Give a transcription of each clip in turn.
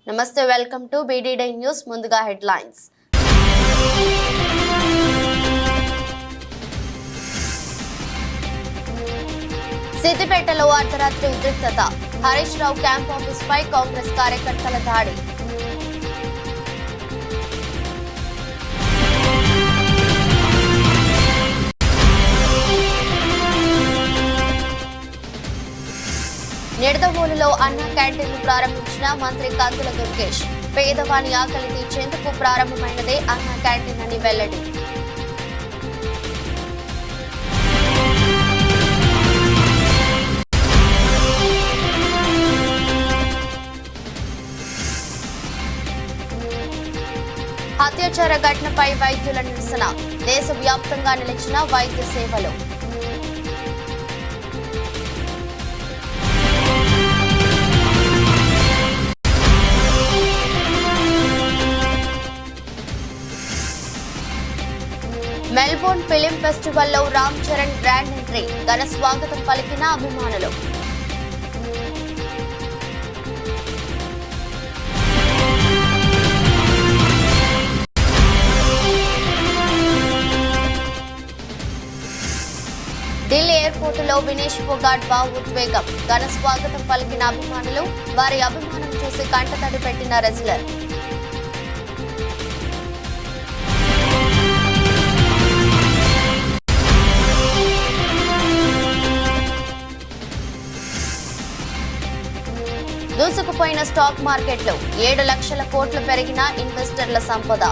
నమస్తే, welcome to BDD news. ముందుగా headlines. సిద్దిపేటలో అర్ధరాత్రి ఉద్రిక్తత. హరీష్ రావు క్యాంప్ ఆఫీస్ పై కాంగ్రెస్ కార్యకర్తల దాడి. నిడదవోలులో అన్న క్యాంటీన్ను ప్రారంభించిన మంత్రి కందుల దుర్గేష్. పేదవాని ఆకలి తీర్చేందుకు ప్రారంభమైనదే అన్న క్యాంటీన్ అని వెల్లడి. అత్యాచార ఘటనపై వైద్యుల నిరసన. దేశవ్యాప్తంగా నిలిచిన వైద్య సేవలు. మెల్బోర్న్ ఫిలిం ఫెస్టివల్లో రామ్ చరణ్ గ్రాండ్ ఎంట్రీ. ఘన స్వాగతం పలికిన అభిమానులు. ఢిల్లీ ఎయిర్పోర్టులో వినేష్ ఫోగాట్ భావోద్వేగం. ఘన స్వాగతం పలికిన అభిమానులు. వారి అభిమానం చూసి కంటతడి పెట్టిన రెజ్లర్. దూసుకుపోయిన స్టాక్ మార్కెట్లు. 7 లక్షల కోట్లు పెరిగిన ఇన్వెస్టర్ల సంపద.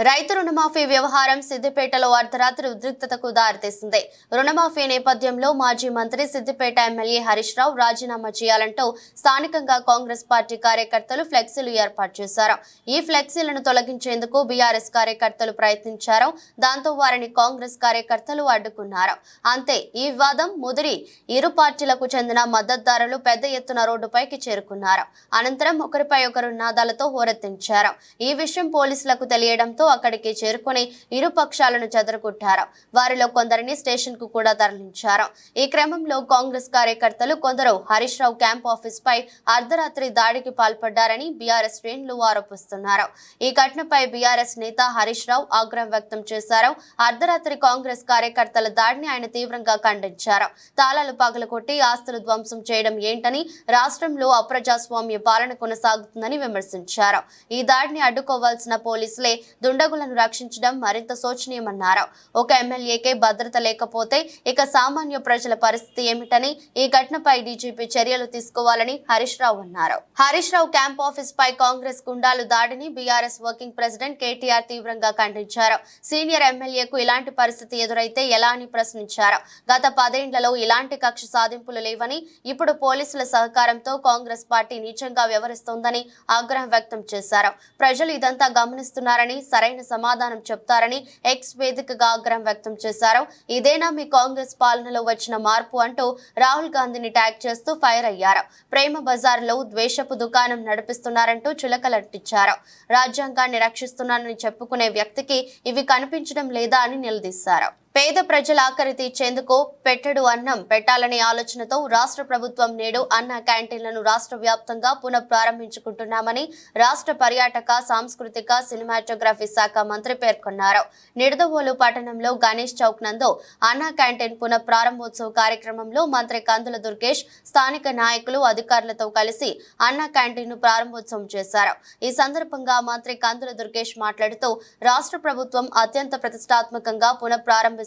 రైతు రుణమాఫీ వ్యవహారం సిద్దిపేటలో అర్ధరాత్రి ఉద్రిక్తతకు దారితీసింది. రుణమాఫీ నేపథ్యంలో మాజీ మంత్రి సిద్దిపేట ఎమ్మెల్యే హరీష్ రావు రాజీనామా చేయాలంటూ స్థానికంగా కాంగ్రెస్ పార్టీ కార్యకర్తలు ఫ్లెక్సీలు ఏర్పాటు చేశారు. ఈ ఫ్లెక్సీలను తొలగించేందుకు బీఆర్ఎస్ కార్యకర్తలు ప్రయత్నించారు. దాంతో వారిని కాంగ్రెస్ కార్యకర్తలు అడ్డుకున్నారు. అంతే, ఈ వివాదం ముదిరి ఇరు పార్టీలకు చెందిన మద్దతుదారులు పెద్ద ఎత్తున రోడ్డుపైకి చేరుకున్నారు. అనంతరం ఒకరిపై ఒకరు నినాదాలతో హోరెత్తించారు. ఈ విషయం పోలీసులకు తెలియడంతో అక్కడికి చేరుకుని ఇరు పక్షాలను చెదరగొట్టారు. వారిలో కొందరిని స్టేషన్ కు కూడా తరలించారు. ఈ క్రమంలో కాంగ్రెస్ కార్యకర్తలు కొందరు హరీష్ రావు క్యాంప్ ఆఫీస్ పై అర్ధరాత్రి దాడికి పాల్పడ్డారని బీఆర్ఎస్ శ్రేణులు ఆరోపిస్తున్నారు. ఈ ఘటనపై బీఆర్ఎస్ నేత హరీష్ రావు ఆగ్రహం వ్యక్తం చేశారు. అర్ధరాత్రి కాంగ్రెస్ కార్యకర్తల దాడిని ఆయన తీవ్రంగా ఖండించారు. తాళాలు పగలగొట్టి ఆస్తులు ధ్వంసం చేయడం ఏంటని, రాష్ట్రంలో అప్రజాస్వామ్య పాలన కొనసాగుతుందని విమర్శించారు. ఈ దాడిని అడ్డుకోవాల్సిన పోలీసులే దుండగులను రక్షించడం మరింత శోచనీయమన్నారు. ఒక ఎమ్మెల్యేకే భద్రత లేకపోతే ఇక సామాన్య ప్రజల పరిస్థితి ఏమిటని, ఈ ఘటనపై డీజీపీ చర్యలు తీసుకోవాలని హరీష్ రావు అన్నారు. హరీష్ రావు క్యాంప్ ఆఫీస్ పై కాంగ్రెస్ గుండాలు దాడిని బీఆర్ఎస్ వర్కింగ్ ప్రెసిడెంట్ కేటీఆర్ తీవ్రంగా ఖండించారు. సీనియర్ ఎమ్మెల్యేకు ఇలాంటి పరిస్థితి ఎదురైతే ఎలా అని ప్రశ్నించారు. గత 10 ఏళ్లలో ఇలాంటి కక్ష సాధింపులు లేవని, ఇప్పుడు పోలీసుల సహకారంతో కాంగ్రెస్ పార్టీ నీచంగా వ్యవహరిస్తోందని ఆగ్రహం వ్యక్తం చేశారు. ప్రజలు ఇదంతా గమనిస్తున్నారని, సరైన సమాధానం చెప్తారని ఎక్స్ వేదికగా ఆగ్రహం వ్యక్తం చేశారు. ఇదేనా మీ కాంగ్రెస్ పాలనలో వచ్చిన మార్పు అంటూ రాహుల్ గాంధీని ట్యాగ్ చేస్తూ ఫైర్ అయ్యారు. ప్రేమ బజార్ లో ద్వేషపు దుకాణం నడిపిస్తున్నారంటూ చులకలట్టించారు. రాజ్యాంగాన్ని రక్షిస్తున్నానని చెప్పుకునే వ్యక్తికి ఇవి కనిపించడం లేదా అని నిలదీశారు. పేద ప్రజల ఆకలి తీర్చేందుకు పెట్టెడు అన్నం పెట్టాలనే ఆలోచనతో రాష్ట్ర ప్రభుత్వం నేడు అన్న క్యాంటీన్లను రాష్ట్ర వ్యాప్తంగా పునః ప్రారంభించుకుంటున్నామని రాష్ట్ర పర్యాటక, సాంస్కృతిక, సినిమాటోగ్రఫీ శాఖ మంత్రి పేర్కొన్నారు. నిడదవోలు పట్టణంలో గణేష్ చౌక్ నందు అన్న క్యాంటీన్ పునః ప్రారంభోత్సవ కార్యక్రమంలో మంత్రి కందుల దుర్గేష్ స్థానిక నాయకులు, అధికారులతో కలిసి అన్న క్యాంటీన్ ను ప్రారంభోత్సవం చేశారు. ఈ సందర్భంగా మంత్రి కందుల దుర్గేష్ మాట్లాడుతూ రాష్ట్ర ప్రభుత్వం అత్యంత ప్రతిష్టాత్మకంగా పునః ప్రారంభిస్తున్న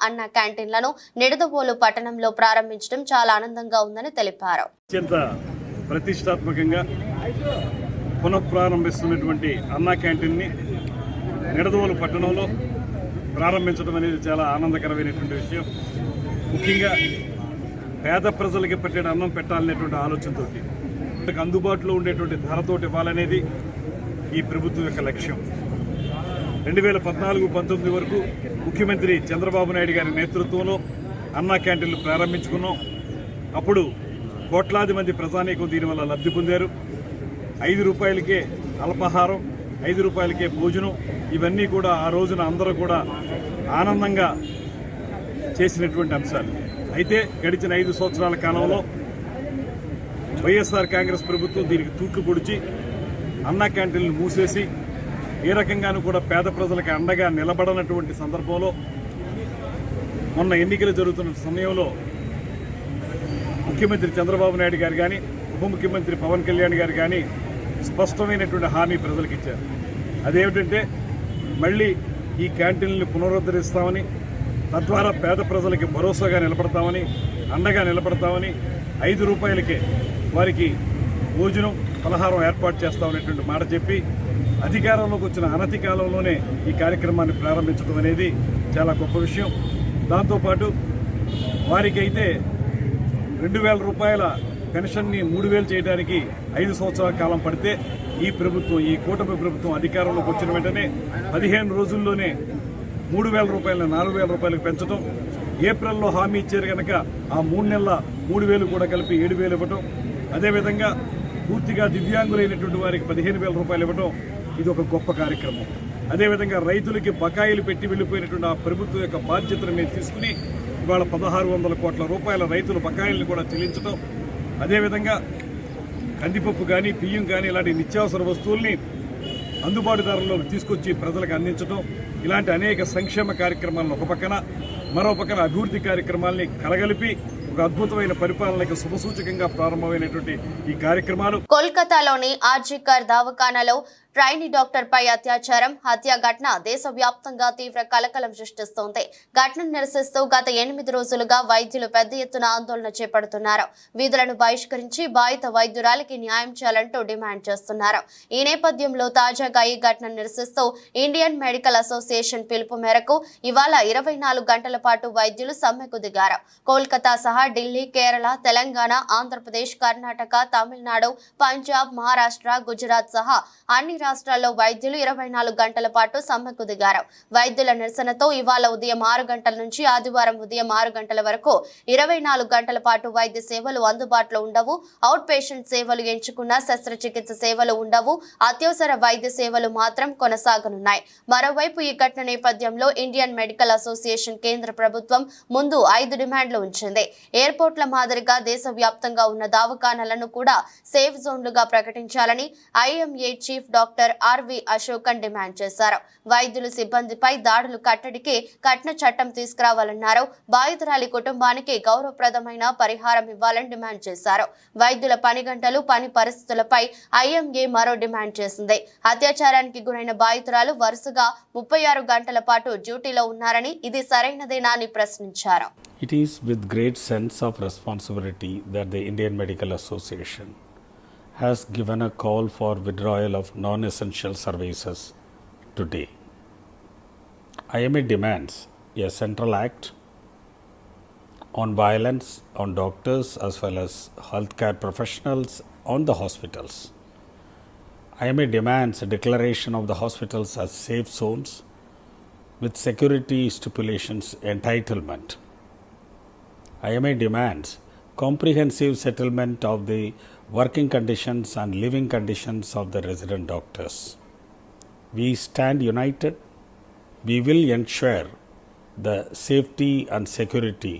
అన్న క్యాంటీన్లను నిడదవోలు పట్టణంలో ప్రారంభించడం చాలా ఆనందంగా ఉందని తెలిపారు. అత్యంత ప్రతిష్టాత్మకంగా పునఃప్రారంభిస్తున్నటువంటి అన్న క్యాంటీన్ని నిడదవోలు పట్టణంలో ప్రారంభించడం అనేది చాలా ఆనందకరమైనటువంటి విషయం. ముఖ్యంగా పేద ప్రజలకి పెట్టే అన్నం పెట్టాలనేటువంటి ఆలోచనతో అందుబాటులో ఉండేటువంటి ధరతోటి ఇవ్వాలనేది ఈ ప్రభుత్వం యొక్క లక్ష్యం. 2014-19 వరకు ముఖ్యమంత్రి చంద్రబాబు నాయుడు గారి నేతృత్వంలో అన్నా క్యాంటీన్లు ప్రారంభించుకున్నాం. అప్పుడు కోట్లాది మంది ప్రజానీకం దీనివల్ల లబ్ధి పొందారు. 5 రూపాయలకే అల్పాహారం, 5 రూపాయలకే భోజనం, ఇవన్నీ కూడా ఆ రోజున అందరూ కూడా ఆనందంగా చేసినటువంటి అంశాలు. అయితే గడిచిన 5 సంవత్సరాల కాలంలో వైఎస్ఆర్ కాంగ్రెస్ ప్రభుత్వం దీనికి తూట్లు పొడిచి అన్నా క్యాంటీన్లు మూసేసి ఏ రకంగానూ కూడా పేద ప్రజలకు అండగా నిలబడనటువంటి సందర్భంలో మొన్న ఎన్నికలు జరుగుతున్న సమయంలో ముఖ్యమంత్రి చంద్రబాబు నాయుడు గారు కానీ ఉప ముఖ్యమంత్రి పవన్ కళ్యాణ్ గారు కానీ స్పష్టమైనటువంటి హామీ ప్రజలకు ఇచ్చారు. అదేమిటంటే మళ్ళీ ఈ క్యాంటీన్లను పునరుద్ధరిస్తామని, తద్వారా పేద ప్రజలకి భరోసాగా నిలబడతామని, అండగా నిలబడతామని, 5 రూపాయలకే వారికి భోజనం పలహారం ఏర్పాటు చేస్తామనేటువంటి మాట చెప్పి అధికారంలోకి వచ్చిన అనతి కాలంలోనే ఈ కార్యక్రమాన్ని ప్రారంభించడం అనేది చాలా గొప్ప విషయం. దాంతోపాటు వారికి అయితే 2,000 రూపాయల పెన్షన్ని 3,000 చేయడానికి 5 సంవత్సరాల కాలం పడితే ఈ ప్రభుత్వం, ఈ కూటమి ప్రభుత్వం అధికారంలోకి వచ్చిన వెంటనే 15 రోజుల్లోనే 3,000 రూపాయలను 4,000 రూపాయలకు పెంచడం, ఏప్రిల్లో హామీ ఇచ్చారు కనుక ఆ 3 నెలల 3,000 కూడా కలిపి 7,000 ఇవ్వటం, అదేవిధంగా పూర్తిగా దివ్యాంగులైనటువంటి వారికి 15,000 రూపాయలు ఇవ్వటం, ఇది ఒక గొప్ప కార్యక్రమం. అదేవిధంగా రైతులకి బకాయిలు పెట్టి వెళ్ళిపోయినటువంటి ఆ ప్రభుత్వం యొక్క బాధ్యతను మేము తీసుకుని ఇవాళ 1,600 కోట్ల రూపాయల రైతుల బకాయిలను కూడా చెల్లించడం, అదేవిధంగా కందిపప్పు కానీ బియ్యం కానీ ఇలాంటి నిత్యావసర వస్తువుల్ని అందుబాటు ధరల్లోకి తీసుకొచ్చి ప్రజలకు అందించడం, ఇలాంటి అనేక సంక్షేమ కార్యక్రమాలను ఒక పక్కన, మరో పక్కన అభివృద్ధి కార్యక్రమాల్ని కలగలిపి ఒక అద్భుతమైన పరిపాలనకు శుభసూచకంగా ప్రారంభమైనటువంటి ఈ కార్యక్రమాలు. కోల్కతాలోని ఆర్జీకర్ దవాఖానాలో ట్రైనీ డాక్టర్ పై అత్యాచారం, హత్య ఘటన దేశవ్యాప్తంగా తీవ్ర కలకలం సృష్టిస్తోంది. ఘటనను నిరసిస్తూ గత 8 రోజులుగా వైద్యులు పెద్ద ఎత్తున ఆందోళన చేపడుతున్నారు. విధులను బహిష్కరించి బాధిత వైద్యురాలికి న్యాయం చేయాలంటూ డిమాండ్ చేస్తున్నారు. ఈ నేపథ్యంలో తాజాగా ఈ ఘటనను నిరసిస్తూ ఇండియన్ మెడికల్ అసోసియేషన్ పిలుపు మేరకు ఇవాళ 24 గంటల పాటు వైద్యులు సమ్మెకు దిగారు. కోల్కతా సహా ఢిల్లీ, కేరళ, తెలంగాణ, ఆంధ్రప్రదేశ్, కర్ణాటక, తమిళనాడు, పంజాబ్, మహారాష్ట్ర, గుజరాత్ సహా అన్ని రాష్ట్రాల్లో వైద్యులు 24 గంటల పాటు సమ్మెకు దిగారు. వైద్యుల నిరసనతో ఇవాళ ఉదయం 6 గంటల నుంచి ఆదివారం ఉదయం 6 గంటల వరకు 24 గంటల పాటు వైద్య సేవలు అందుబాటులో ఉండవు. అవుట్ పేషెంట్ సేవలు ఎంచుకున్న శస్త్రచికిత్స సేవలు ఉండవు. అత్యవసర వైద్య సేవలు మాత్రం కొనసాగనున్నాయి. మరోవైపు ఈ ఘటన నేపథ్యంలో ఇండియన్ మెడికల్ అసోసియేషన్ కేంద్ర ప్రభుత్వం ముందు 5 డిమాండ్లు ఉంచింది. ఎయిర్పోర్ట్ల మాదిరిగా దేశవ్యాప్తంగా ఉన్న దవాఖానాలను కూడా సేఫ్ జోన్లుగా ప్రకటించాలని IMA chief doctor R V Ashokan demand చేశారు. వైద్యులు సిబ్బందిపై దాడులు కట్టడికి కఠిన చట్టం తీసుకురావాలన్నారు. బాధితురాలి కుటుంబానికి గౌరవప్రదమైన పరిహారం ఇవ్వాలని డిమాండ్ చేశారు. వైద్యుల పని గంటలు, పని పరిస్థితులపై ఐఎంఏ మరో డిమాండ్ చేసింది. అత్యాచారానికి గురైన బాధితురాలు వరుసగా 36 గంటల పాటు డ్యూటీలో ఉన్నారని, ఇది సరైనదేనా అని ప్రశ్నించారు. It is with great sense of responsibility that the Indian Medical Association has given a call for withdrawal of non-essential services today. IMA demands a central act on violence on doctors as well as healthcare professionals on the hospitals. IMA demands a declaration of the hospitals as safe zones with security stipulations entitlement. IMA demands comprehensive settlement of the working conditions and living conditions of the resident doctors. We stand united. We will ensure the safety and security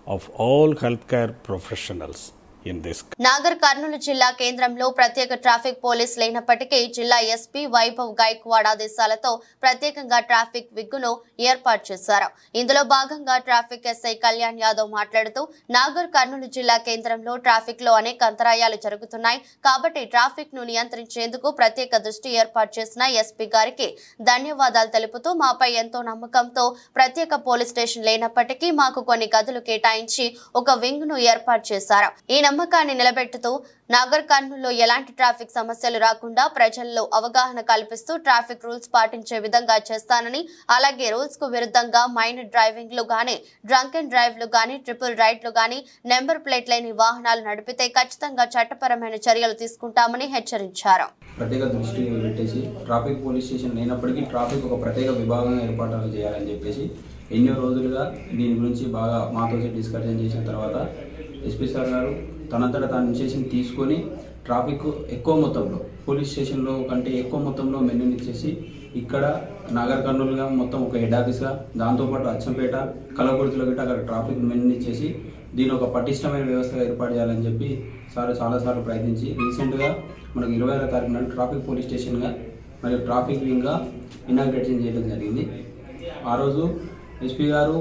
of all healthcare professionals in this. Nagar Kurnool జిల్లా కేంద్రంలో ప్రత్యేక traffic police లేనప్పటికీ జిల్లా SP Vaibhav Gaikwad ఆదేశాలతో ప్రత్యేకంగా traffic విగ్గును ఏర్పాటు చేశారు. ఇందులో భాగంగా ట్రాఫిక్ ఎస్ఐ కళ్యాణ్ యాదవ్ మాట్లాడుతూ నాగర్ కర్నూలు జిల్లా కేంద్రంలో ట్రాఫిక్ లో అనేక అంతరాయాలు జరుగుతున్నాయి కాబట్టి ట్రాఫిక్ ను నియంత్రించేందుకు ప్రత్యేక దృష్టి ఏర్పాటు చేసిన ఎస్పీ గారికి ధన్యవాదాలు తెలుపుతూ మాపై ఎంతో నమ్మకంతో ప్రత్యేక పోలీస్ స్టేషన్ లేనప్పటికీ మాకు కొన్ని గదులు కేటాయించి ఒక వింగ్ ను ఏర్పాటు చేశారు. ఈ నమ్మకాన్ని నిలబెట్టుతూ నాగర్ కర్నూలులో ఎలాంటి ట్రాఫిక్ సమస్యలు రాకుండా ప్రజల్లో అవగాహన కల్పిస్తూ ట్రాఫిక్ రూల్స్ పాటించే విధంగా చేస్తానని, అలాగే రూల్స్ కు విరుద్ధంగా మైనర్ డ్రైవింగ్ లు గానీ, డ్రంక్ అండ్ డ్రైవ్ లు గానీ, ట్రిపుల్ రైడ్ లు గానీ, నెంబర్ ప్లేట్ లేని వాహనాలు నడిపితే ఖచ్చితంగా చట్టపరమైన చర్యలు తీసుకుంటామని హెచ్చరించారు. ప్రత్యేక దృష్టి పెట్టేసి ట్రాఫిక్ పోలీస్ స్టేషన్ లేనప్పటికీ ట్రాఫిక్ ఒక ప్రత్యేక విభాగం ఏర్పాటు చేయాలని చెప్పేసి ఎన్నో రోజులుగా దీని గురించి బాగా మాతో డిస్కషన్ చేసిన తర్వాత ఎస్పీ సార్ గారు తనంతట తాను ఇనిషియేషన్ తీసుకొని ట్రాఫిక్ ఎక్కువ మొత్తంలో పోలీస్ స్టేషన్లో కంటే ఎక్కువ మొత్తంలో మెనూని ఇచ్చేసి ఇక్కడ నాగర్ కర్నూలుగా మొత్తం ఒక హెడ్ ఆఫీస్గా, దాంతోపాటు అచ్చంపేట, కలవకుర్తిలో గిట్ట అక్కడ ట్రాఫిక్ మెయిన్ చేసి దీని ఒక పటిష్టమైన వ్యవస్థగా ఏర్పాటు చేయాలని చెప్పి సార్ చాలాసార్లు ప్రయత్నించి రీసెంట్గా మనకు 26వ తారీఖు నాడు ట్రాఫిక్ పోలీస్ స్టేషన్గా మరియు ట్రాఫిక్ వింగ్గా ఇనాగ్రేషన్ చేయడం జరిగింది. ఆ రోజు ఎస్పీ గారు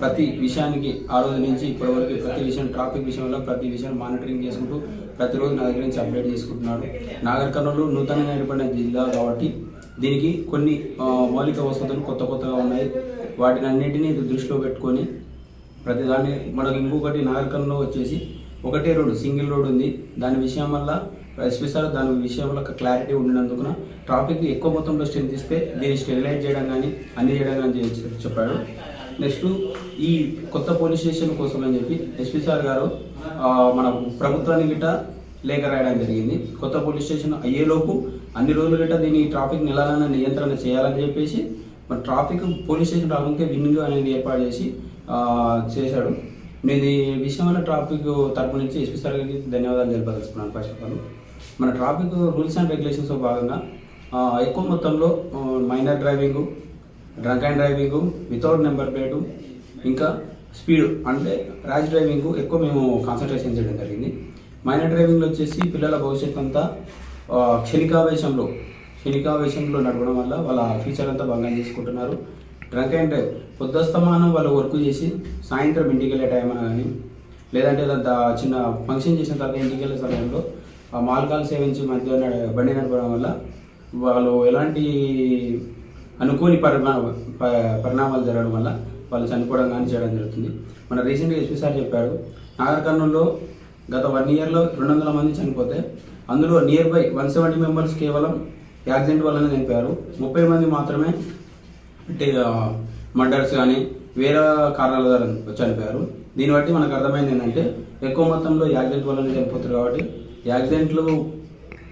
ప్రతి విషయానికి ఆ రోజు నుంచి ఇప్పటివరకు ప్రతి విషయం ట్రాఫిక్ విషయంలో ప్రతి విషయం మానిటరింగ్ చేసుకుంటూ ప్రతిరోజు నా దగ్గర నుంచి అప్డేట్ చేసుకుంటున్నాడు. నాగర్ కర్నూలు నూతనంగా ఏర్పడిన జిల్లా కాబట్టి దీనికి కొన్ని మౌలిక వసతులు కొత్తగా ఉన్నాయి. వాటిని అన్నింటినీ దృష్టిలో పెట్టుకొని ప్రతిదాన్ని మనకు ఇంకొకటి నాగర్ కర్నూలు వచ్చేసి ఒకటే రోడ్డు, సింగిల్ రోడ్ ఉంది. దాని విషయం వల్ల ఎస్పీ సార్ దాని విషయంలో క్లారిటీ ఉండినందున ట్రాఫిక్ ఎక్కువ మొత్తంలో స్ట్రెంత్ ఇస్తే దీన్ని స్టెరిలైజ్ చేయడం కానీ అన్ని చేయడం కానీ చెప్పాడు. నెక్స్ట్ ఈ కొత్త పోలీస్ స్టేషన్ కోసం అని చెప్పి ఎస్పీ సార్ గారు మన ప్రభుత్వానికి గిట్ట లేఖ రాయడం జరిగింది. కొత్త పోలీస్ స్టేషన్ అయ్యేలోపు అన్ని రోజులు గిట్ట దీని ట్రాఫిక్ నియంత్రణ చేయాలని చెప్పేసి మన ట్రాఫిక్ పోలీస్ స్టేషన్ రాకుండా వింగ్ అనేది ఏర్పాటు చేసి చేశాడు. నేను ఈ విషయంలో ట్రాఫిక్ తరపు నుంచి ఎస్పీ సార్ గారికి ధన్యవాదాలు తెలియదలుచుకున్నాను. ఫస్ట్ ఆఫ్ ఆల్ మన ట్రాఫిక్ రూల్స్ అండ్ రెగ్యులేషన్స్లో భాగంగా ఎక్కువ మొత్తంలో minor driving, drunk and driving, without number plate, ఇంకా స్పీడ్ అంటే ర్యాష్ డ్రైవింగ్ ఎక్కువ మేము కాన్సన్ట్రేషన్ చేయడం జరిగింది. మైనర్ డ్రైవింగ్లో వచ్చేసి పిల్లల భవిష్యత్తు అంతా క్షణికావేశంలో నడవడం వల్ల వాళ్ళ ఫ్యూచర్ అంతా భంగం చేసుకుంటున్నారు. డ్రంక్ అండ్ డ్రైవ్ పొద్దుస్తమానం వాళ్ళు వర్క్ చేసి సాయంత్రం ఇంటికి వెళ్ళే టైం అయినా కానీ లేదంటే చిన్న ఫంక్షన్ చేసిన తర్వాత ఇంటికి వెళ్ళే సమయంలో మాల్కాలు సేవించి మధ్య బండి నడపడం వల్ల వాళ్ళు ఎలాంటి అనుకోని పరిణామాలు జరగడం వల్ల వాళ్ళు చనిపోవడం కానీ చేయడం జరుగుతుంది. మన రీసెంట్గా ఎస్పీ సార్ చెప్పారు, నాగర్ కర్నూలులో గత 1 ఇయర్లో 200 మంది చనిపోతే అందులో నియర్ బై 170 మెంబర్స్ కేవలం యాక్సిడెంట్ వల్లనే చనిపోయారు. 30 మంది మాత్రమే అంటే మర్డర్స్ కానీ వేరే కారణాల ద్వారా చనిపోయారు. దీన్ని బట్టి మనకు అర్థమైంది ఏంటంటే ఎక్కువ మొత్తంలో యాక్సిడెంట్ వల్లనే చనిపోతారు. కాబట్టి యాక్సిడెంట్లు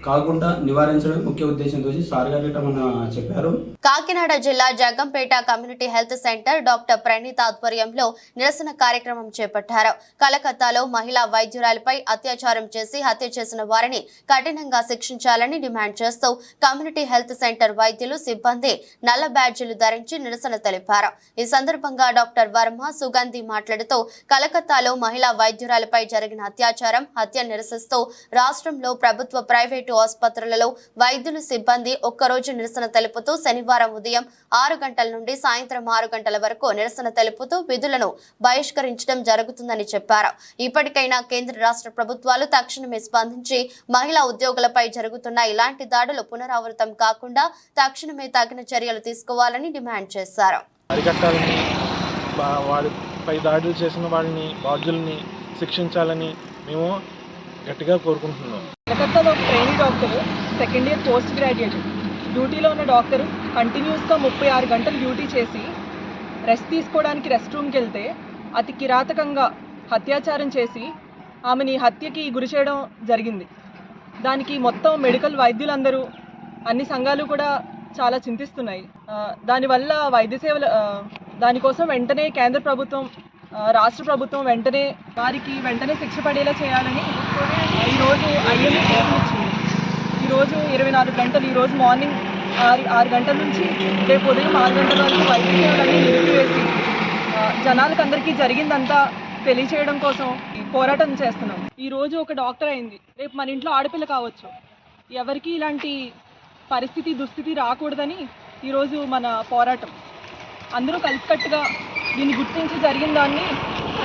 కాకుండా నివారించడం ముఖ్య ఉద్దేశంతో సార్ గారు మన చెప్పారు. కాకినాడ జిల్లా Jaggampeta community health centre doctor Praneeth ఆధ్వర్యంలో నిరసన కార్యక్రమం చేపట్టారు. కలకత్తాలో మహిళా వైద్యురాలిపై అత్యాచారం చేసి హత్య చేసిన వారిని కఠినంగా శిక్షించాలని డిమాండ్ చేస్తూ కమ్యూనిటీ హెల్త్ సెంటర్ వైద్యులు సిబ్బంది నల్ల బ్యాడ్జీలు ధరించి నిరసన తెలిపారు. ఈ సందర్భంగా డాక్టర్ వర్మ సుగంధి మాట్లాడుతూ కలకత్తాలో మహిళా వైద్యురాలిపై జరిగిన అత్యాచారం, హత్య నిరసిస్తూ రాష్ట్రంలో ప్రభుత్వ ప్రైవేటు ఆసుపత్రులలో వైద్యులు సిబ్బంది ఒక్కరోజు నిరసన తెలుపుతూ శనివారం ఉదయం 6 గంటల నుండి సాయంత్రం 6 గంటల వరకు నిరసన తెలుపుతూ విధులను బహిష్కరించడం జరుగుతుందని చెప్పారు. ఇప్పటికైనా కేంద్ర రాష్ట్ర ప్రభుత్వాలు తక్షణమే స్పందించి మహిళా ఉద్యోగులపై జరుగుతున్న ఇలాంటి దాడులు పునరావృతం కాకుండా తక్షణమే తగిన చర్యలు తీసుకోవాలని డిమాండ్ చేశారు. వారిపై దాడులు చేసిన వాళ్ళని, బాధ్యుల్ని శిక్షించాలని మేము గట్టిగా కోరుకుంటున్నాం. కలకత్తాలో trainee doctor, second year post graduate, డ్యూటీలో ఉన్న డాక్టర్ కంటిన్యూస్గా 36 గంటలు డ్యూటీ చేసి రెస్ట్ తీసుకోవడానికి రెస్ట్ రూమ్కి వెళ్తే అతి కిరాతకంగా అత్యాచారం చేసి ఆమెని హత్యకి గురి చేయడం జరిగింది. దానికి మొత్తం మెడికల్ వైద్యులందరూ, అన్ని సంఘాలు కూడా చాలా చింతిస్తున్నాయి. దానివల్ల వైద్య సేవలు దానికోసం వెంటనే కేంద్ర ప్రభుత్వం, రాష్ట్ర ప్రభుత్వం వెంటనే శిక్ష పడేలా చేయాలని ఈరోజు ఐఎంఏ పిలుపునిచ్చింది. ఈరోజు 24 గంటలు, ఈరోజు మార్నింగ్ 6 గంటల నుంచి రేపు ఉదయం 6 గంటల వరకు వైద్య సేవలన్నీ నిలిపివేసి జనాలకు అందరికీ జరిగిందంతా తెలియచేయడం కోసం పోరాటం చేస్తున్నాం. ఈరోజు ఒక డాక్టర్ అయింది, రేపు మన ఇంట్లో ఆడపిల్ల కావచ్చు. ఎవరికి ఇలాంటి దుస్థితి రాకూడదని ఈరోజు మన పోరాటం. అందరూ కలిసికట్టుగా దీన్ని గుర్తించి జరిగిన దాన్ని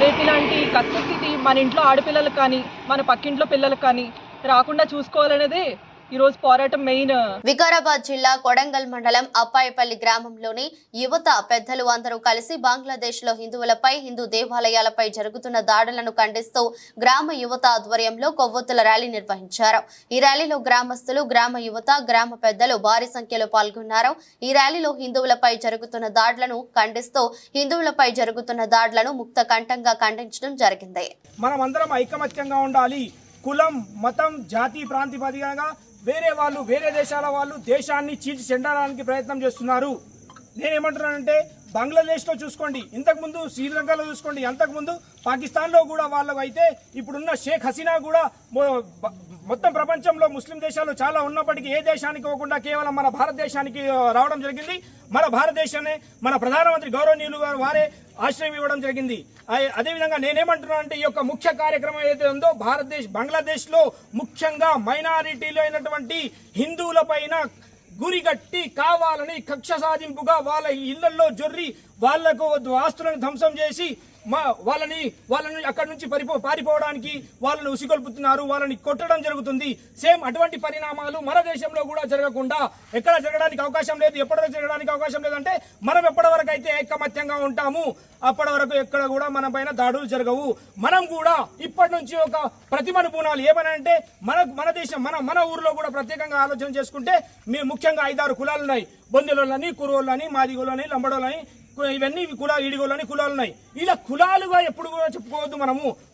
రేపు ఇలాంటి కష్టస్థితి మన ఇంట్లో ఆడపిల్లలకు కానీ మన పక్కింట్లో పిల్లలకు కానీ రాకుండా చూసుకోవాలనేదే ఈరోజు పోరాటం మెయిన్. వికారాబాద్ జిల్లా కొడంగల్ మండలం అప్పాయపల్లి గ్రామంలోని యువత పెద్దలు అందరూ కలిసి బంగ్లాదేశ్ లో హిందువులపై, హిందూ దేవాలయాలపై జరుగుతున్న దాడులను ఖండిస్తూ గ్రామ యువత ఆధ్వర్యంలో కొవ్వొత్తుల ర్యాలీ నిర్వహించారు. ఈ ర్యాలీలో గ్రామస్తులు, గ్రామ యువత, గ్రామ పెద్దలు భారీ సంఖ్యలో పాల్గొన్నారు. ఈ ర్యాలీలో హిందువులపై జరుగుతున్న దాడులను ఖండిస్తూ హిందువులపై జరుగుతున్న దాడులను ముక్త కంఠంగా ఖండించడం జరిగింది. మనమందరం ఐకమత్యంగా ఉండాలి. కులం, మతం, జాతి, ప్రాంతిపదికగా వేరే దేశాల వాళ్ళు దేశాన్ని చీల్చి చెందడానికి ప్రయత్నం చేస్తున్నారు. నేనేమంటున్నానంటే బంగ్లాదేశ్లో చూసుకోండి, ఇంతకుముందు శ్రీలంకలో చూసుకోండి, అంతకుముందు పాకిస్తాన్లో కూడా వాళ్ళు అయితే ఇప్పుడున్న షేక్ హసీనా కూడా మొత్తం ప్రపంచంలో ముస్లిం దేశాలు చాలా ఉన్నప్పటికీ ఏ దేశానికి పోకుండా కేవలం మన భారతదేశానికి రావడం జరిగింది. మన భారతదేశాన్ని మన ప్రధానమంత్రి గౌరవనీయులు గారు వారే ఆశ్రయం ఇవ్వడం జరిగింది. అదేవిధంగా నేనేమంటున్నానంటే ఈ యొక్క ముఖ్య కార్యక్రమం ఏదైతే ఉందో బంగ్లాదేశ్ లో ముఖ్యంగా మైనారిటీలు అయినటువంటి హిందువుల పైన గురిగట్టి కావాలని కక్ష సాధింపుగా వాళ్ళ ఇళ్లలో జొర్రి వాళ్లకు ఆస్తులను ధ్వంసం చేసి వాళ్ళని అక్కడి నుంచి పారిపోవడానికి వాళ్ళని ఉసిగొల్పుతున్నారు, వాళ్ళని కొట్టడం జరుగుతుంది. సేమ్ అటువంటి పరిణామాలు మన దేశంలో కూడా జరగకుండా ఎక్కడ జరగడానికి అవకాశం లేదు. ఎప్పటివరకు జరగడానికి అవకాశం లేదంటే మనం ఎప్పటి వరకు అయితే ఐకమత్యంగా ఉంటాము అప్పటి వరకు ఎక్కడ కూడా మన పైన దాడులు జరగవు. మనం కూడా ఇప్పటి నుంచి ఒక ప్రతిమను పూనాలి. ఏమనంటే మన దేశం మన ఊర్లో కూడా ప్రత్యేకంగా ఆలోచన చేసుకుంటే మేము ముఖ్యంగా 5-6 కులాలు ఉన్నాయి. బొందెలోళ్ళని, కురువోళ్ళని, మాదిగోళ్ళని, లంబడోళ్ళని, ఇవన్నీ ఈడిగోళ్ళని కులాలు ఉన్నాయి. ఇలా కులాలుగా ఎప్పుడు కూడా చెప్పుకోవద్దు.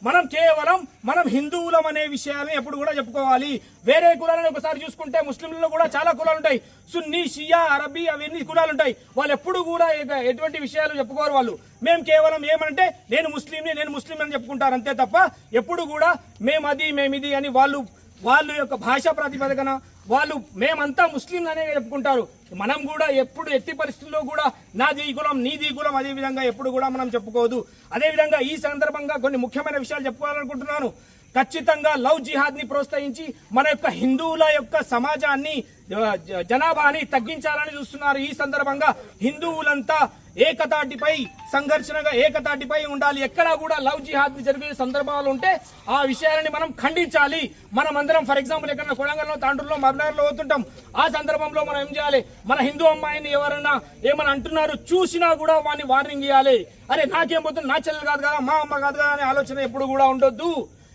మనం కేవలం మనం హిందువులం అనే విషయాన్ని ఎప్పుడు కూడా చెప్పుకోవాలి. వేరే కులాలను ఒకసారి చూసుకుంటే ముస్లింలలో కూడా చాలా కులాలు ఉంటాయి. సున్నీ, షియా, అరబీ అవన్నీ కులాలు ఉంటాయి. వాళ్ళు ఎప్పుడు కూడా ఎటువంటి విషయాలు చెప్పుకోరు. వాళ్ళు మేము కేవలం ఏమంటే నేను ముస్లిం అని చెప్పుకుంటారు అంతే తప్ప ఎప్పుడు కూడా మేమిది అని వాళ్ళు యొక్క భాషా ప్రాతిపదికన వాళ్ళు మేమంతా ముస్లిం అనే చెప్పుకుంటారు. మనం కూడా ఎప్పుడు ఎట్టి పరిస్థితుల్లో కూడా నాది కులం నీది కులం అదే విధంగా ఎప్పుడు కూడా మనం చెప్పుకోవద్దు. అదేవిధంగా ఈ సందర్భంగా కొన్ని ముఖ్యమైన విషయాలు చెప్పుకోవాలనుకుంటున్నాను. ఖచ్చితంగా లవ్ జిహాద్ ని ప్రోత్సహించి మన యొక్క హిందువుల యొక్క సమాజాన్ని జనాభాని తగ్గించాలని చూస్తున్నారు. ఈ సందర్భంగా హిందువులంతా ఏకతాటిపై సంఘర్షణగా ఏకతాటిపై ఉండాలి. ఎక్కడా కూడా లవ్ జిహాద్ ని జరిగే సందర్భాలు ఉంటే ఆ విషయాలని మనం ఖండించాలి. మనం అందరం ఫర్ ఎగ్జాంపుల్ ఎక్కడ కొడంగల్లో, తాండూరులో, మబ్నార్లో పోతుంటాం. ఆ సందర్భంలో మనం ఏం చేయాలి? మన హిందూ అమ్మాయిని ఎవరైనా ఏమని అంటున్నారు చూసినా కూడా వాడిని వార్నింగ్ ఇవ్వాలి. అరే నాకేం పోతుంది, నా చెల్లెలు కాదు కదా, మా అమ్మ కాదు కదా అనే ఆలోచన ఎప్పుడు కూడా ఉండొద్దు.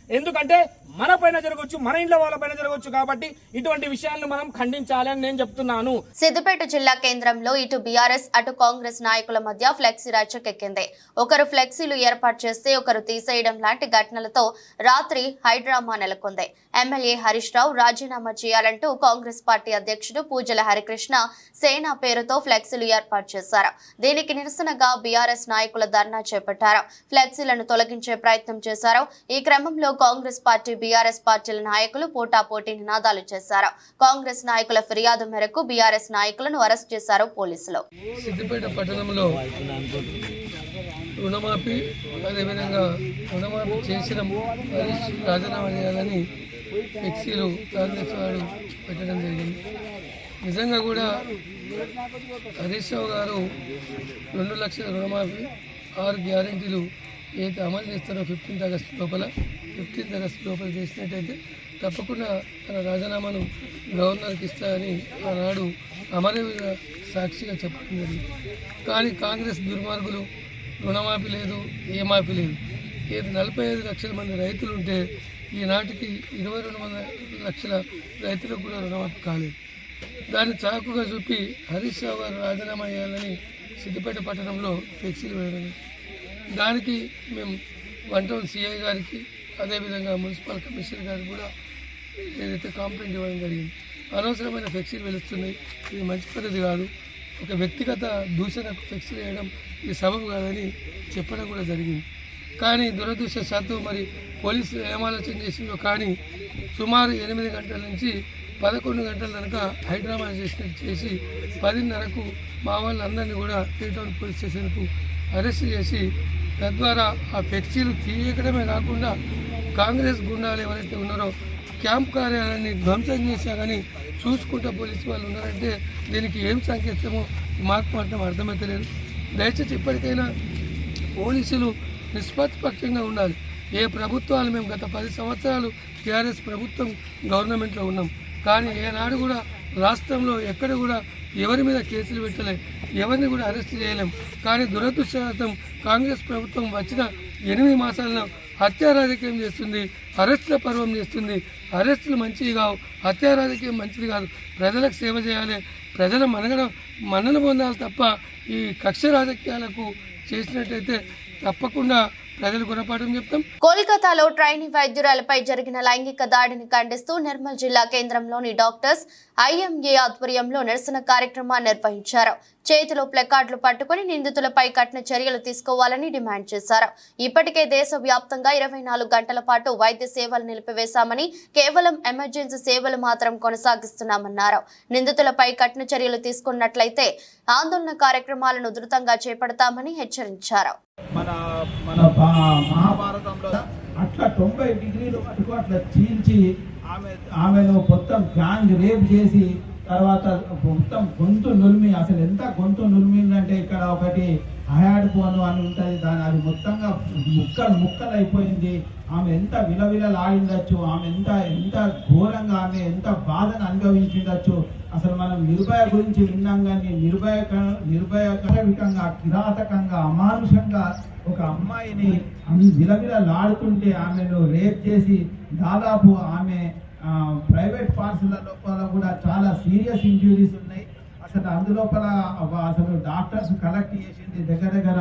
ఎందుకంటే మన పైన జరగవచ్చు, మన ఇంట్లో వాళ్ళ పైన జరగవచ్చు. కాబట్టి ఇటువంటి విషయాలను మనం ఖండించాలి అని నేను చెప్తున్నాను. సిద్దిపేట జిల్లా కేంద్రంలో ఇటు బీఆర్ఎస్ అటు కాంగ్రెస్ నాయకుల మధ్య ఫ్లెక్సీ రచ్చకెక్కింది. ఒకరు ఫ్లెక్సీలు ఏర్పాటు చేస్తే ఒకరు తీసేయడం లాంటి ఘటనలతో రాత్రి హైడ్రామా నెలకొంది. ఎమ్మెల్యే హరీష్ రావు రాజీనామా చేయాలంటూ కాంగ్రెస్ పార్టీ అధ్యక్షుడు పూజల హరికృష్ణ సేన పేరుతో ఫ్లెక్సీలు ఏర్పాటు చేశారు. దీనికి నిరసనగా బీఆర్ఎస్ నాయకుల ధర్నా చేపట్టారు. ఫ్లెక్సీలను తొలగించే ప్రయత్నం చేశారు. ఈ క్రమంలో కాంగ్రెస్ పార్టీ బీఆర్ఎస్ పార్టీల నాయకులు పోటాపోటీ నినాదాలు చేశారు. కాంగ్రెస్ నాయకుల ఫిర్యాదు మేరకు బీఆర్ఎస్ నాయకులను అరెస్ట్ చేశారు పోలీసులు. సిద్దిపేట పట్టణంలో రుణమాఫీ అదేవిధంగా రుణమాఫీ చేసిన హరీష్ రాజీనామా చేయాలని ఫ్లెక్సీలు కాంగ్రెస్ వారు పెట్టడం జరిగింది. నిజంగా కూడా హరీష్ రావు గారు 2 లక్షల రుణమాఫీ 6 గ్యారెంటీలు ఏదైతే అమలు చేస్తారో 15th ఆగస్టు లోపల చేసినట్టయితే తప్పకుండా తన రాజీనామాను గవర్నర్కి ఇస్తారని ఆనాడు అమరవీర సాక్షిగా చెప్పడం జరిగింది. కానీ కాంగ్రెస్ దుర్మార్గులు రుణమాఫీ లేదు, ఏ మాఫీ లేదు. 45 లక్షల మంది రైతులు ఉంటే ఈనాటికి 22 లక్షల రైతులకు కూడా రుణమాఫీ కాలేదు. దాన్ని చాకుగా చూపి హరీష్ రావు గారు రాజీనామా చేయాలని సిద్దిపేట పట్టణంలో ఫ్లెక్సీలు వేయడం. దానికి మేము 1 టౌన్ సిఐ గారికి అదేవిధంగా మున్సిపల్ కమిషనర్ గారికి కూడా ఏదైతే కంప్లైంట్ ఇవ్వడం జరిగింది. అనవసరమైన ఫ్లెక్సీలు వెలుస్తున్నాయి, ఇది మంచి పద్ధతి కాదు, ఒక వ్యక్తిగత దూషణకు ఫ్లెక్సీలు వేయడం ఇది సబబు కాదని చెప్పడం కూడా జరిగింది. కానీ దురదృష్టవశాత్తు మరి పోలీసులు ఏం ఆలోచన చేసిందో కానీ సుమారు 8 గంటల నుంచి 11 గంటల దాకా హైడ్రామా చేసి 10:30కు మా వాళ్ళందరినీ కూడా 3 టౌన్ పోలీస్ స్టేషన్కు అరెస్ట్ చేసి తద్వారా ఆ ఫ్లెక్సీలు తీయడమే కాకుండా కాంగ్రెస్ గుండాలు ఎవరైతే ఉన్నారో క్యాంప్ కార్యాలయాన్ని ధ్వంసం చేశారని చూసుకుంటా పోలీసు వాళ్ళు ఉన్నారంటే దీనికి ఏం సంకేతమో మాకు మాత్రం అర్థమవుతలేదు. దయచేసి ఇప్పటికైనా పోలీసులు నిష్పక్షంగా ఉండాలి. ఏ ప్రభుత్వాలు మేము గత 10 సంవత్సరాలు టీఆర్ఎస్ ప్రభుత్వం గవర్నమెంట్లో ఉన్నాం, కానీ ఏనాడు కూడా రాష్ట్రంలో ఎక్కడ కూడా ఎవరి మీద కేసులు పెట్టలేం, ఎవరిని కూడా అరెస్ట్ చేయలేం. కానీ దురదృష్టవశాతం కాంగ్రెస్ ప్రభుత్వం వచ్చిన 8 మాసాలను హత్యా రాజకీయం చేస్తుంది, అరెస్టుల పర్వం చేస్తుంది. అరెస్టులు మంచివి కావు, హత్యా రాజకీయం మంచిది కాదు. ప్రజలకు సేవ చేయాలి, ప్రజల మన్నన పొందాలి తప్ప ఈ కక్ష రాజకీయాలకు చేసినట్టయితే తప్పకుండా ప్రజలు గుణపాఠం చెప్తాం. కోల్కతాలో ట్రైనీ వైద్యురాలపై జరిగిన లైంగిక దాడిని ఖండిస్తూ నిర్మల్ జిల్లా కేంద్రంలోని డాక్టర్స్ IMA ఆధ్వర్యంలో నిరసన కార్యక్రమాన్ని నిర్వహించారు. చేతిలో ప్లకార్డులు పట్టుకుని నిందితులపై కఠిన చర్యలు తీసుకోవాలని డిమాండ్ చేశారు. ఇప్పటికే దేశవ్యాప్తంగా 24 గంటల పాటు వైద్య సేవలు నిలిపివేశామని, కేవలం ఎమర్జెన్సీ సేవలు మాత్రం కొనసాగిస్తున్నామన్నారు. నిందితులపై కఠిన చర్యలు తీసుకున్నట్లయితే ఆందోళన కార్యక్రమాలను ఉధృతంగా చేపడతామని హెచ్చరించారు. మన మహాభారతంలో అట్లా 90 డిగ్రీలు అటుకు అట్లా చీల్చి ఆమెను మొత్తం గ్యాంగ్ రేప్ చేసి తర్వాత మొత్తం గొంతు నులిమి, అసలు ఎంత గొంతు నులిమిందంటే ఇక్కడ ఒకటి హయాడ్ పోను అని ఉంటుంది, దాని అది మొత్తంగా ముక్కలు అయిపోయింది. ఆమె ఎంత విలవిలలాడిండొచ్చు, ఆమె ఎంత ఘోరంగా, ఆమె ఎంత బాధను అనుభవించిండొచ్చు. అసలు మనం నిర్భయ గురించి విన్నాం కానీ నిర్భయకంగా కిరాతకంగా అమానుషంగా ఒక అమ్మాయిని విలవిలలాడుతుంటే ఆమెను రేప్ చేసి దాదాపు ఆమె ప్రైవేట్ పార్ట్స్ల లోపల కూడా చాలా సీరియస్ ఇంజ్యూరీస్ ఉన్నాయి. అసలు అందులోపల అసలు డాక్టర్స్ కలెక్ట్ చేసింది దగ్గర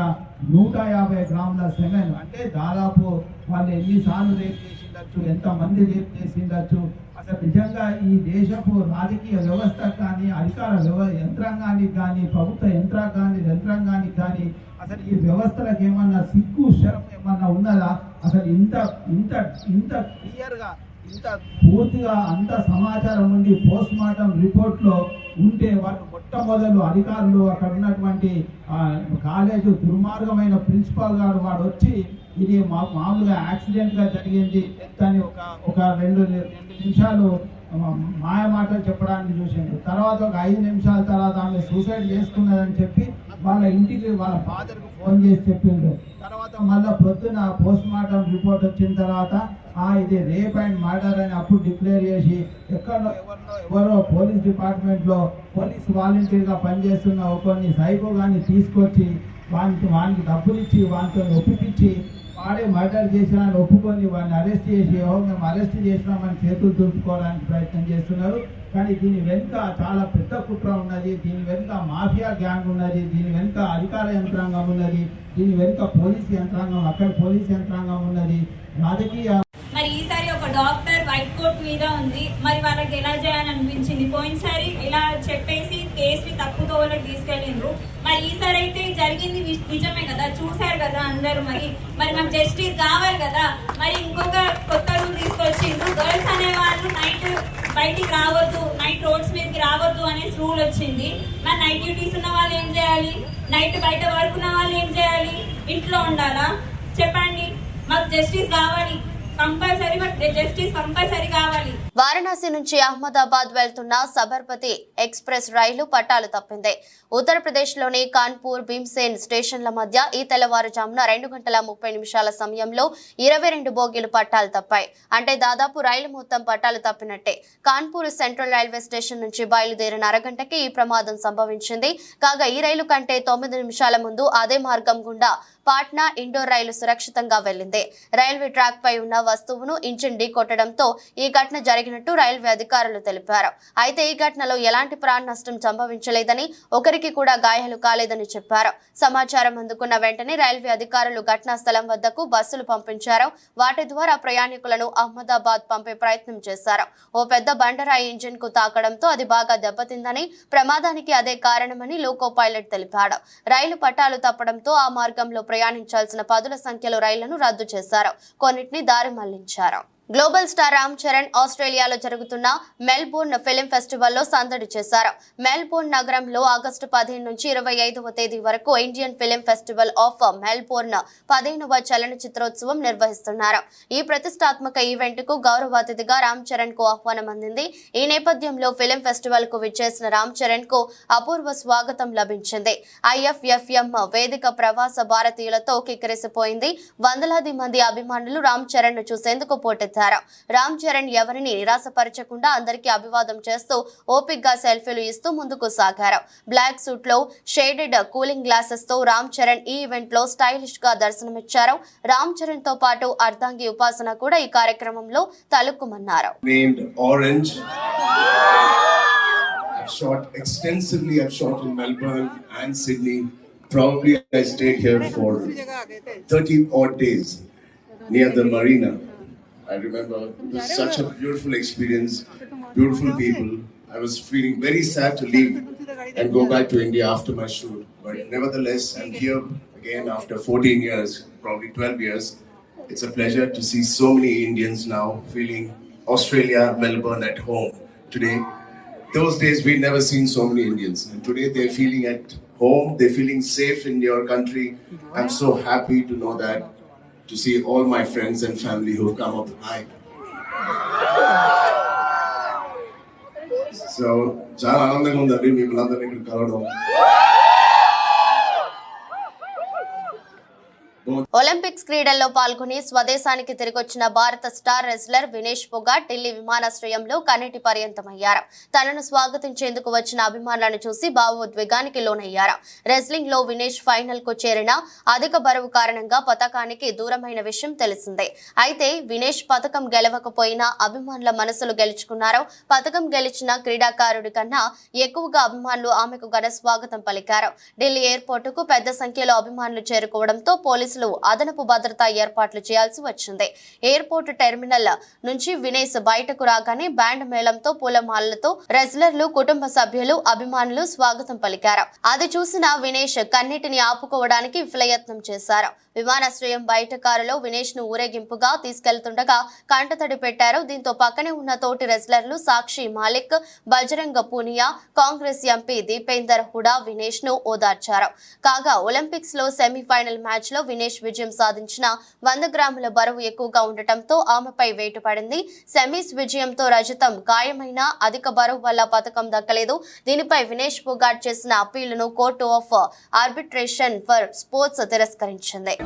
150 గ్రాముల సెమెన్. అంటే దాదాపు వాళ్ళు ఎన్నిసార్లు రేప్ చేసిండొచ్చు, ఎంతమంది రేప్ చేసిండొచ్చు. అసలు నిజంగా ఈ దేశపు రాజకీయ వ్యవస్థ కానీ, అధికార యంత్రాంగానికి కానీ, ప్రభుత్వ యంత్రాంగానికి కానీ అసలు ఈ వ్యవస్థలకు ఏమన్నా సిగ్గు శరం ఏమన్నా ఉన్నదా? అసలు ఇంత క్లియర్గా, ఇంత పూర్తిగా అంత సమాచారం ఉండి పోస్ట్ మార్టం రిపోర్ట్లో ఉంటే వాళ్ళు మొట్టమొదలు అధికారులు అక్కడ ఉన్నటువంటి కాలేజు దుర్మార్గమైన ప్రిన్సిపాల్ గారు వాడు వచ్చి ఇది మామూలుగా యాక్సిడెంట్గా జరిగింది అని ఒక రెండు నిమిషాలు మాయ మాటలు చెప్పడానికి చూసిండు. తర్వాత ఒక 5 నిమిషాల తర్వాత ఆమె సూసైడ్ చేసుకున్నదని చెప్పి వాళ్ళ ఇంటికి వాళ్ళ ఫాదర్కి ఫోన్ చేసి చెప్పిండు. తర్వాత మళ్ళీ ప్రొద్దున పోస్ట్ మార్టం రిపోర్ట్ వచ్చిన తర్వాత ఇది రేప్ అండ్ మర్డర్ అని అప్పుడు డిక్లేర్ చేసి ఎవరో పోలీస్ డిపార్ట్మెంట్లో పోలీస్ వాలంటీర్గా పనిచేస్తున్న కొన్ని సైకో కానీ తీసుకొచ్చి వానికి డబ్బులు ఇచ్చి వాటితో ఒప్పించి వాడే మర్డర్ చేసినాన్ని ఒప్పుకొని వాడిని అరెస్ట్ చేసి మేము అరెస్ట్ చేసినామని చేతులు దులుపుకోవడానికి ప్రయత్నం చేస్తున్నారు. కానీ దీని వెనుక చాలా పెద్ద కుట్ర ఉన్నది, దీని వెనుక మాఫియా గ్యాంగ్ ఉన్నది, దీని వెనుక అధికార యంత్రాంగం ఉన్నది, దీని వెనుక పోలీస్ యంత్రాంగం, అక్కడ పోలీస్ యంత్రాంగం ఉన్నది, రాజకీయ. మరి ఈసారి ఒక డాక్టర్ వైట్ కోట్ మీద ఉంది, మరి వాళ్ళకి ఎలా చేయాలనిపించింది? పోయినసారి ఇలా చెప్పేసి కేసుని తప్పుదోవలకు తీసుకెళ్ళిండ్రు. మరి ఈసారి అయితే జరిగింది నిజమే కదా, చూసారు కదా అందరూ. మరి మాకు జస్టిస్ కావాలి కదా. మరి ఇంకొక కొత్త రూల్ తీసుకొచ్చిండ్రు, గర్ల్స్ అనే వాళ్ళు నైట్ బయటికి రావద్దు, నైట్ రోడ్స్ మీదకి రావద్దు అనే రూల్ వచ్చింది. మరి నైట్ డ్యూటీస్ ఉన్న వాళ్ళు ఏం చేయాలి? నైట్ బయట పడుకున్న వాళ్ళు ఏం చేయాలి? ఇంట్లో ఉండాలా? చెప్పండి. మాకు జస్టిస్ కావాలి, కంపల్సరీ. మాకు జస్టిస్ కంపల్సరీ కావాలి. వారణాసి నుంచి అహ్మదాబాద్ వెళ్తున్న సబర్మతి ఎక్స్ప్రెస్ రైలు పట్టాలు తప్పింది. ఉత్తరప్రదేశ్లోని కాన్పూర్ భీమ్సేన్ స్టేషన్ల మధ్య ఈ తెల్లవారుజామున 2 గంటల 30 నిమిషాల సమయంలో 22 బోగీలు పట్టాలు తప్పాయి. అంటే దాదాపు రైలు మొత్తం పట్టాలు తప్పినట్టే. కాన్పూర్ సెంట్రల్ రైల్వే స్టేషన్ నుంచి బయలుదేరిన అరగంటకి ఈ ప్రమాదం సంభవించింది. కాగా ఈ రైలు కంటే 9 నిమిషాల ముందు అదే మార్గం గుండా పాట్నా ఇండోర్ రైలు సురక్షితంగా వెళ్లింది. రైల్వే ట్రాక్ పై ఉన్న వస్తువును ఇంజిన్ ఢీకొట్టడంతో ఈ ఘటన జరిగినట్టు రైల్వే అధికారులు తెలిపారు. అయితే ఈ ఘటనలో ఎలాంటి ప్రాణ నష్టం సంభవించలేదని, ఒకరికి కూడా గాయాలు కాలేదని చెప్పారు. సమాచారం అందుకున్న వెంటనే రైల్వే అధికారులు ఘటనా స్థలం వద్దకు బస్సులు పంపించారు. వాటి ద్వారా ప్రయాణికులను అహ్మదాబాద్ పంపే ప్రయత్నం చేశారు. ఓ పెద్ద బండరాయి ఇంజిన్ కు తాకడంతో అది బాగా దెబ్బతిందని, ప్రమాదానికి అదే కారణమని లోకో పైలట్ తెలిపాడు. రైలు పట్టాలు తప్పడంతో ఆ మార్గంలో ప్రయాణించాల్సిన పదుల సంఖ్యలో రైళ్లను రద్దు చేశారు. కొన్నిటిని దారి మళ్లించారు. గ్లోబల్ స్టార్ రామ్ చరణ్ ఆస్ట్రేలియాలో జరుగుతున్న మెల్బోర్న్ ఫిలిం ఫెస్టివల్లో సందడి చేశారు. మెల్బోర్న్ నగరంలో ఆగస్టు 15 నుంచి 25వ తేదీ వరకు Indian film festival of Melbourne 15వ చలనచిత్రోత్సవం నిర్వహిస్తున్నారు. ఈ ప్రతిష్టాత్మక ఈవెంట్ కు గౌరవ అతిథిగా రామ్ చరణ్ కు ఆహ్వానం అందింది. ఈ నేపథ్యంలో ఫిలిం ఫెస్టివల్ కు విచ్చేసిన రామ్ చరణ్ కు అపూర్వ స్వాగతం లభించింది. IFFM వేదిక ప్రవాస భారతీయులతో కిక్కిరిసిపోయింది. వందలాది మంది అభిమానులు రామ్ చరణ్ ను చూసేందుకు పోటెత్తారు. రామ్ చరణ్ ఎవరిని నిరాశపరచకుండా అందరికీ అభివాదం చేస్తూ ఓపిక్గా సెల్ఫీలు ఇస్తూ ముందుకు సాగారు. బ్లాక్ సూట్ లో షేడెడ్ కూలింగ్ గ్లాసెస్ తో రామ్ చరణ్ ఈ ఈవెంట్ లో స్టైలిష్ గా దర్శనమిచ్చారు. రామ్ చరణ్ తో పాటు అర్ధాంగి ఉపాసన కూడా ఈ కార్యక్రమంలో తలుక్కుమన్నారు. I've shot extensively. I've shot in Melbourne and Sydney. Probably I stayed here for 30 odd days near the marina. I remember it was such a beautiful experience, beautiful people. I was feeling very sad to leave and go back to India after my shoot. But nevertheless, I'm here again after 14 years, probably 12 years. It's a pleasure to see so many Indians now feeling Australia, Melbourne at home today. Those days we'd never seen so many Indians, and today they're feeling at home, they're feeling safe in your country. I'm so happy to know that, to see all my friends and family who've come up. Hi. So, చాలా ఆనందంగా ఉందండి మిమ్మల్ని అందరినీ ఇక్కడ కలవడం. Olympics క్రీడల్లో పాల్గొని స్వదేశానికి తిరిగొచ్చిన భారత స్టార్ రెజ్లర్ వినేష్ ఫోగాట్ ఢిల్లీ విమానాశ్రయంలో కన్నీటి పర్యంతమయ్యారు. తనను స్వాగతించేందుకు వచ్చిన అభిమానులను చూసి భావోద్వేగానికి లోనయ్యారు. రెజ్లింగ్ లో వినేష్ ఫైనల్ కు చేరిన అధిక బరువు కారణంగా పతకానికి దూరమైన విషయం తెలిసిందే. అయితే వినేష్ పతకం గెలవకపోయినా అభిమానుల మనసులు గెలుచుకున్నారు. పతకం గెలిచిన క్రీడాకారుడి కన్నా ఎక్కువగా అభిమానులు ఆమెకు ఘన స్వాగతం పలికారు. ఢిల్లీ ఎయిర్పోర్ట్ కు పెద్ద సంఖ్యలో అభిమానులు చేరుకోవడంతో పోలీసులు అదనపు భద్రతా ఏర్పాట్లు చేయాల్సి వచ్చింది. ఎయిర్పోర్ట్ టెర్మినల్ నుంచి వినేష్ బయటకు రాగానే బ్యాండ్ మేళంతో పూలమాలలతో రెజ్లర్లు, కుటుంబ సభ్యులు, అభిమానులు స్వాగతం పలికారు. అది చూసిన వినేష్ కన్నీటిని ఆపుకోవడానికి విఫలయత్నం చేశారు. విమానాశ్రయం బయట కారులో వినేష్ ను ఊరేగింపుగా తీసుకెళ్తుండగా కంటతడి పెట్టారు. దీంతో పక్కనే ఉన్న తోటి రెజ్లర్లు సాక్షి మాలిక్, బజరంగ పూనియా, కాంగ్రెస్ ఎంపీ దీపేందర్ హుడా వినేష్ ను ఓదార్చారు. కాగా ఒలింపిక్స్ లో సెమీఫైనల్ మ్యాచ్ లో వినేష్ విజయం సాధించిన 100 గ్రాముల బరువు ఎక్కువగా ఉండటంతో ఆమెపై వేటు పడింది. సెమీస్ విజయంతో రజతం గాయమైన అధిక బరువు వల్ల పతకం దక్కలేదు. దీనిపై వినేష్ ఫోగాట్ చేసిన అప్పీలును court of arbitration for sports తిరస్కరించింది.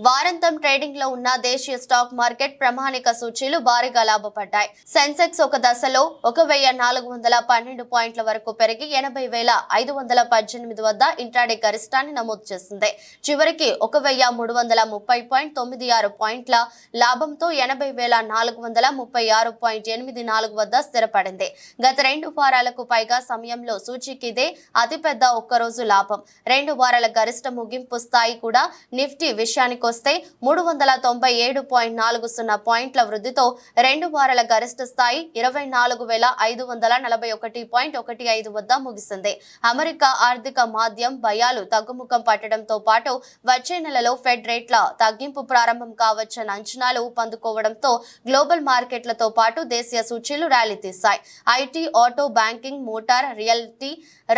వారాంతం ట్రేడింగ్ లో ఉన్న దేశీయ స్టాక్ మార్కెట్ ప్రామాణిక సూచీలు భారీగా లాభపడ్డాయి. సెన్సెక్స్ ఒక దశలో 1412 పాయింట్ల వరకు పెరిగి 80,518 వద్ద ఇంట్రాడే గరిష్టాన్ని నమోదు చేసింది. చివరికి 1330.96 పాయింట్ల లాభంతో 80,436.84 వద్ద స్థిరపడింది. గత 2 వారాలకు పైగా సమయంలో సూచీకి ఇదే అతిపెద్ద ఒక్కరోజు లాభం. 2 వారాల గరిష్ట ముగింపు స్థాయి కూడా నిఫ్టీ విషయానికి వస్తే 397.40 పాయింట్ల వృద్ధితో 2 వారాల గరిష్ట స్థాయి 24,541.15 వద్ద ముగిసింది. అమెరికా ఆర్థిక మాధ్యం భయాలు తగ్గుముఖం పట్టడంతో పాటు వచ్చే నెలలో ఫెడ్ రేట్ల తగ్గింపు ప్రారంభం కావచ్చన్న అంచనాలు ఊపందుకోవడంతో గ్లోబల్ మార్కెట్లతో పాటు దేశీయ సూచీలు ర్యాలీ తీశాయి. IT, auto, banking, motor, realty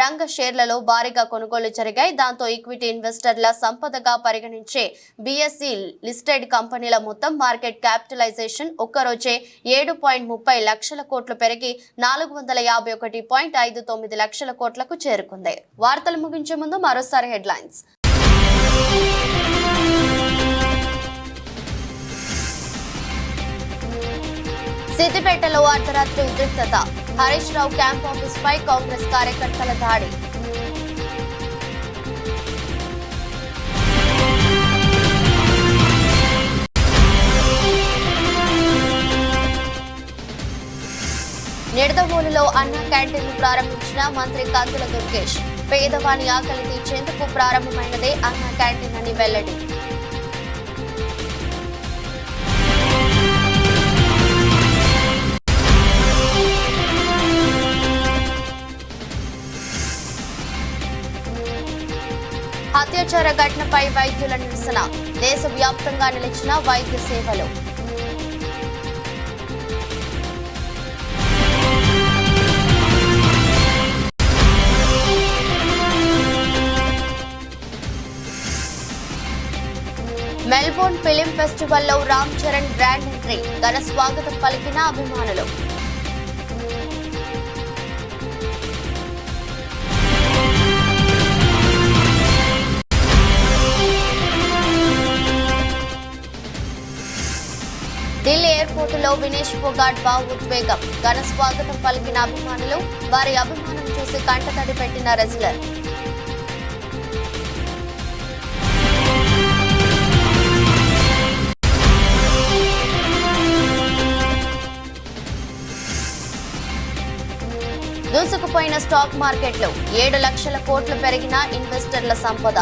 రంగ షేర్లలో భారీగా కొనుగోలు జరిగాయి. దాంతో ఈక్విటీ ఇన్వెస్టర్ల సంపదగా పరిగణించే BSE లిస్టెడ్ కంపెనీల మొత్తం మార్కెట్ క్యాపిటలైజేషన్ ఒక్కరోజే 7.30 లక్షల కోట్లు పెరిగి 451.59 లక్షల కోట్లకు చేరుకుంది. వార్తలు ముగించే ముందు మరోసారి హెడ్లైన్స్. సిద్దిపేటలో అర్ధరాత్రి ఉద్రిక్తత. హరీష్ రావు క్యాంప్ ఆఫీస్ పై కాంగ్రెస్ కార్యకర్తల దాడి. నిడదవోలులో అన్న క్యాంటీన్ ప్రారంభించిన మంత్రి కందుల దుర్గేష్. పేదవాని ఆకలి తీర్చేందుకు ప్రారంభమైనదే అన్న క్యాంటీన్ అని వెల్లడి. అత్యాచార ఘటనపై వైద్యుల నిరసన. దేశవ్యాప్తంగా నిలిచిన వైద్య సేవలు. మెల్బోర్న్ ఫిలిం ఫెస్టివల్లో రామ్ చరణ్ గ్రాండ్ ఎంట్రీ. ఘన స్వాగతం పలికిన అభిమానులు. ఢిల్లీ ఎయిర్పోర్ట్ మృతిలో వినేష్ ఫోగాట్ భావోద్వేగం. ఘన స్వాగతం పలికిన అభిమానులు, వారి అభిమానం చూసి కంటతడి పెట్టిన రెజ్లర్. దూసుకుపోయిన స్టాక్ మార్కెట్లు, 7 లక్షల కోట్లు పెరిగిన ఇన్వెస్టర్ల సంపద.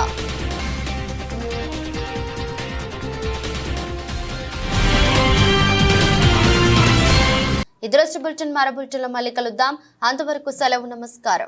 ఈ దృష్టి బులెటిన్ మరో బులెటిన్లో మళ్ళీ కలుద్దాం. అంతవరకు సెలవు, నమస్కారం.